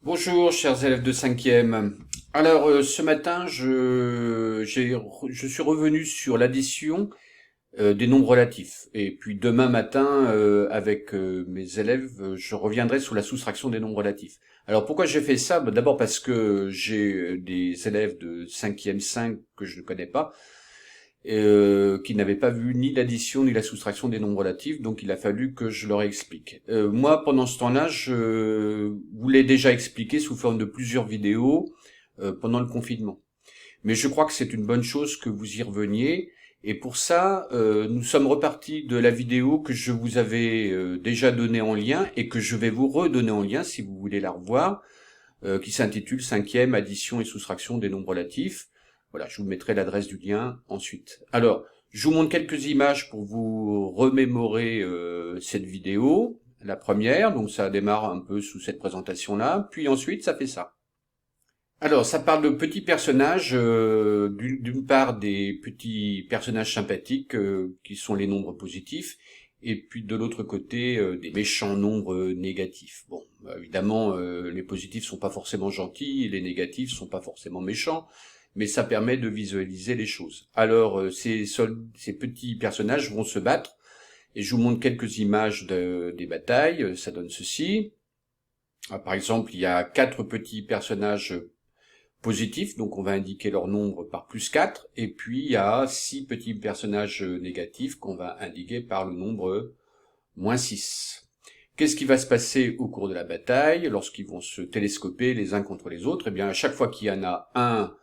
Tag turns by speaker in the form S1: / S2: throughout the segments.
S1: Bonjour, chers élèves de cinquième. Alors, ce matin, je suis revenu sur l'addition des nombres relatifs. Et puis demain matin, avec mes élèves, je reviendrai sur la soustraction des nombres relatifs. Alors, pourquoi j'ai fait ça? D'abord parce que j'ai des élèves de cinquième 5 que je ne connais pas, qui n'avaient pas vu ni l'addition ni la soustraction des nombres relatifs, donc il a fallu que je leur explique. Moi, pendant ce temps-là, je vous l'ai déjà expliqué sous forme de plusieurs vidéos pendant le confinement. Mais je crois que c'est une bonne chose que vous y reveniez. Et pour ça, nous sommes repartis de la vidéo que je vous avais déjà donnée en lien et que je vais vous redonner en lien si vous voulez la revoir, qui s'intitule Cinquième addition et soustraction des nombres relatifs. Voilà, je vous mettrai l'adresse du lien ensuite. Alors, je vous montre quelques images pour vous remémorer cette vidéo. La première, donc ça démarre un peu sous cette présentation-là, puis ensuite ça fait ça. Alors, ça parle de petits personnages, d'une part des petits personnages sympathiques qui sont les nombres positifs, et puis de l'autre côté des méchants nombres négatifs. Bon, évidemment, les positifs sont pas forcément gentils, et les négatifs sont pas forcément méchants, mais ça permet de visualiser les choses. Alors, ces petits personnages vont se battre, et je vous montre quelques images des batailles. Ça donne ceci. Par exemple, il y a 4 petits personnages positifs, donc on va indiquer leur nombre par plus 4, et puis il y a 6 petits personnages négatifs qu'on va indiquer par le nombre moins 6. Qu'est-ce qui va se passer au cours de la bataille lorsqu'ils vont se télescoper les uns contre les autres? Eh bien, à chaque fois qu'il y en a un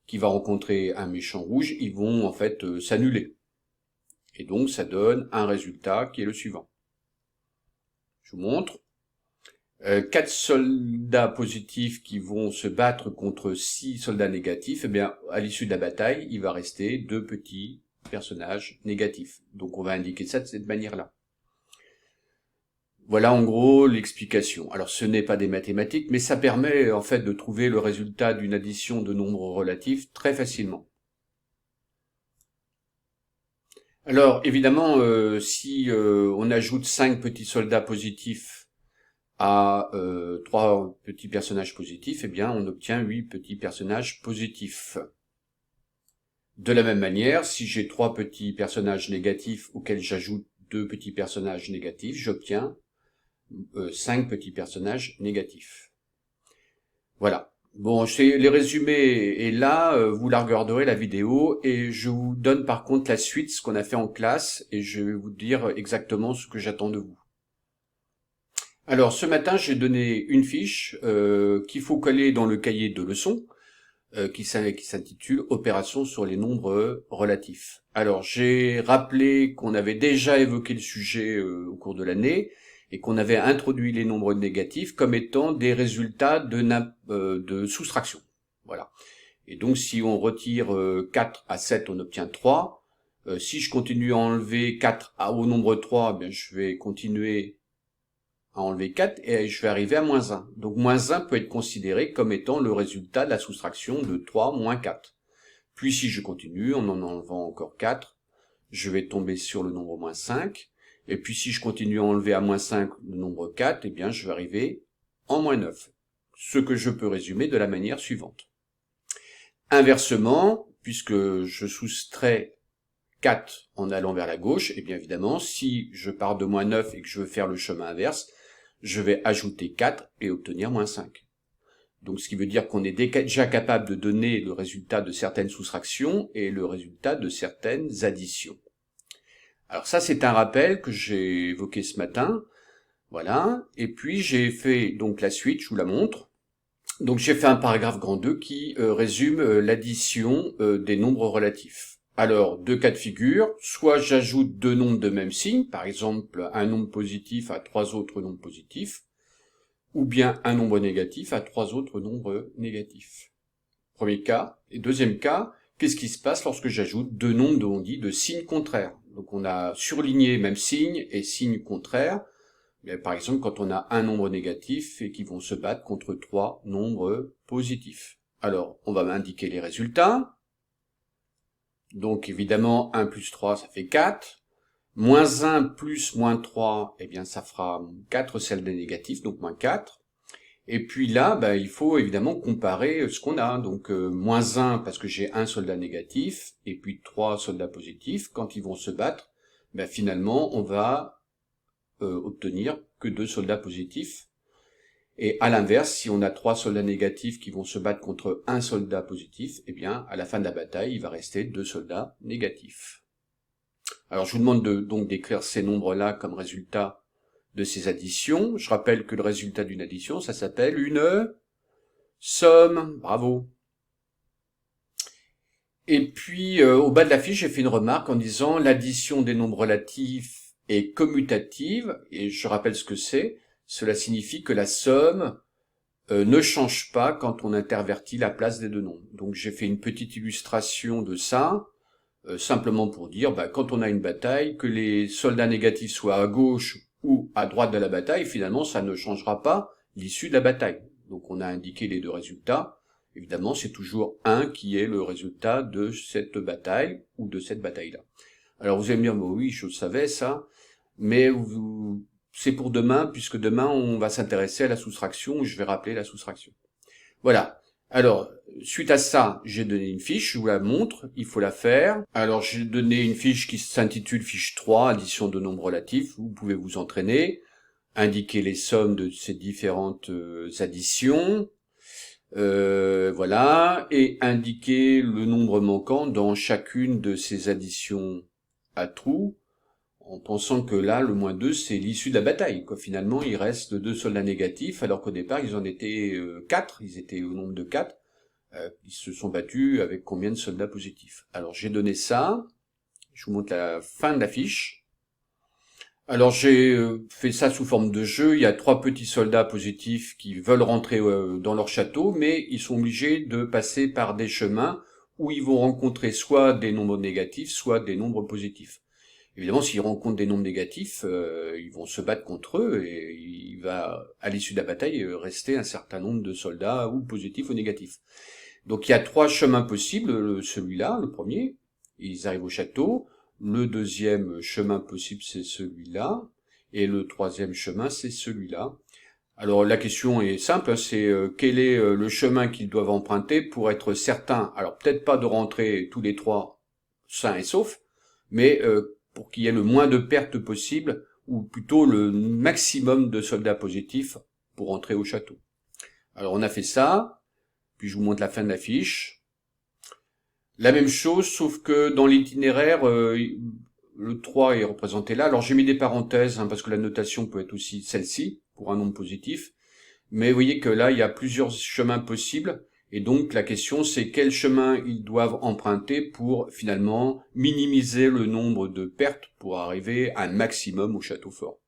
S1: qui va rencontrer un méchant rouge, ils vont en fait s'annuler. Et donc ça donne un résultat qui est le suivant. Je vous montre. 4 soldats positifs qui vont se battre contre 6 soldats négatifs, eh bien, à l'issue de la bataille, il va rester 2 petits personnages négatifs. Donc on va indiquer ça de cette manière-là. Voilà en gros l'explication. Alors ce n'est pas des mathématiques, mais ça permet en fait de trouver le résultat d'une addition de nombres relatifs très facilement. Alors évidemment, si on ajoute 5 petits soldats positifs à 3 petits personnages positifs, eh bien on obtient 8 petits personnages positifs. De la même manière, si j'ai 3 petits personnages négatifs auxquels j'ajoute 2 petits personnages négatifs, j'obtiens 5 petits personnages négatifs. Voilà. Bon, les résumés est là, vous la regarderez la vidéo, et je vous donne par contre la suite, ce qu'on a fait en classe, et je vais vous dire exactement ce que j'attends de vous. Alors, ce matin, j'ai donné une fiche qu'il faut coller dans le cahier de leçons, qui s'intitule Opération sur les nombres relatifs. Alors, j'ai rappelé qu'on avait déjà évoqué le sujet au cours de l'année, et qu'on avait introduit les nombres négatifs comme étant des résultats de soustraction. Voilà. Et donc, si on retire 4 à 7, on obtient 3. Si je continue à enlever 4 au nombre 3, bien, je vais continuer à enlever 4 et je vais arriver à moins 1. Donc moins 1 peut être considéré comme étant le résultat de la soustraction de 3 moins 4. Puis si je continue en enlevant encore 4, je vais tomber sur le nombre moins 5. Et puis si je continue à enlever à moins 5 le nombre 4, eh bien je vais arriver en moins 9. Ce que je peux résumer de la manière suivante. Inversement, puisque je soustrais 4 en allant vers la gauche, eh bien évidemment, si je pars de moins 9 et que je veux faire le chemin inverse, je vais ajouter 4 et obtenir moins 5. Donc ce qui veut dire qu'on est déjà capable de donner le résultat de certaines soustractions et le résultat de certaines additions. Alors ça, c'est un rappel que j'ai évoqué ce matin. Voilà. Et puis j'ai fait donc la suite, je vous la montre. Donc j'ai fait un paragraphe grand 2 qui résume l'addition des nombres relatifs. Alors, 2 cas de figure, soit j'ajoute 2 nombres de même signe, par exemple un nombre positif à 3 autres nombres positifs, ou bien un nombre négatif à 3 autres nombres négatifs. Premier cas. Et deuxième cas, qu'est-ce qui se passe lorsque j'ajoute 2 nombres on dit de signes contraires? Donc on a surligné même signe et signe contraire. Par exemple, quand on a un nombre négatif et qui vont se battre contre 3 nombres positifs. Alors, on va indiquer les résultats. Donc évidemment, 1 plus 3, ça fait 4. Moins 1 plus moins 3, eh bien ça fera 4 celles des négatifs, donc moins 4. Et puis là, il faut évidemment comparer ce qu'on a. Donc -1 parce que j'ai un soldat négatif, et puis 3 soldats positifs. Quand ils vont se battre, finalement, on va obtenir que 2 soldats positifs. Et à l'inverse, si on a 3 soldats négatifs qui vont se battre contre un soldat positif, eh bien, à la fin de la bataille, il va rester 2 soldats négatifs. Alors, je vous demande donc d'écrire ces nombres-là comme résultat de ces additions. Je rappelle que le résultat d'une addition, ça s'appelle une somme. Bravo. Et puis, au bas de la fiche, j'ai fait une remarque en disant l'addition des nombres relatifs est commutative. Et je rappelle ce que c'est. Cela signifie que la somme ne change pas quand on intervertit la place des deux nombres. Donc j'ai fait une petite illustration de ça, simplement pour dire, quand on a une bataille, que les soldats négatifs soient à gauche ou à droite de la bataille, finalement ça ne changera pas l'issue de la bataille. Donc on a indiqué les deux résultats. Évidemment, c'est toujours 1 qui est le résultat de cette bataille ou de cette bataille-là. Alors vous allez me dire, oui, je savais ça, mais c'est pour demain, puisque demain, on va s'intéresser à la soustraction, je vais rappeler la soustraction. Voilà. Alors, suite à ça, j'ai donné une fiche, je vous la montre, il faut la faire. Alors, j'ai donné une fiche qui s'intitule fiche 3, addition de nombres relatifs, vous pouvez vous entraîner, indiquer les sommes de ces différentes additions, voilà, et indiquer le nombre manquant dans chacune de ces additions à trous, en pensant que là, le -2, c'est l'issue de la bataille, quoi. Finalement, il reste 2 soldats négatifs, alors qu'au départ, ils en étaient 4, ils étaient au nombre de 4. Ils se sont battus avec combien de soldats positifs? Alors, j'ai donné ça, je vous montre la fin de la fiche. Alors, j'ai fait ça sous forme de jeu, il y a 3 petits soldats positifs qui veulent rentrer dans leur château, mais ils sont obligés de passer par des chemins où ils vont rencontrer soit des nombres négatifs, soit des nombres positifs. Évidemment, s'ils rencontrent des nombres négatifs, ils vont se battre contre eux et il va, à l'issue de la bataille, rester un certain nombre de soldats ou positifs ou négatifs. Donc il y a 3 chemins possibles, celui-là, le premier, ils arrivent au château. Le deuxième chemin possible, c'est celui-là. Et le troisième chemin, c'est celui-là. Alors la question est simple, c'est quel est le chemin qu'ils doivent emprunter pour être certains, alors peut-être pas de rentrer tous les 3 sains et saufs, mais pour qu'il y ait le moins de pertes possible, ou plutôt le maximum de soldats positifs pour entrer au château. Alors on a fait ça, puis je vous montre la fin de la fiche. La même chose, sauf que dans l'itinéraire, le 3 est représenté là. Alors j'ai mis des parenthèses, parce que la notation peut être aussi celle-ci, pour un nombre positif. Mais vous voyez que là, il y a plusieurs chemins possibles. Et donc la question c'est quel chemin ils doivent emprunter pour finalement minimiser le nombre de pertes pour arriver à un maximum au château fort.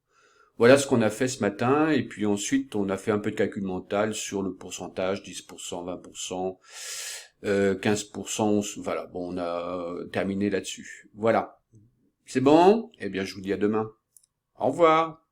S1: Voilà ce qu'on a fait ce matin, et puis ensuite on a fait un peu de calcul mental sur le pourcentage, 10%, 20%, 15%, voilà, bon on a terminé là-dessus. Voilà. C'est bon? Eh bien je vous dis à demain. Au revoir.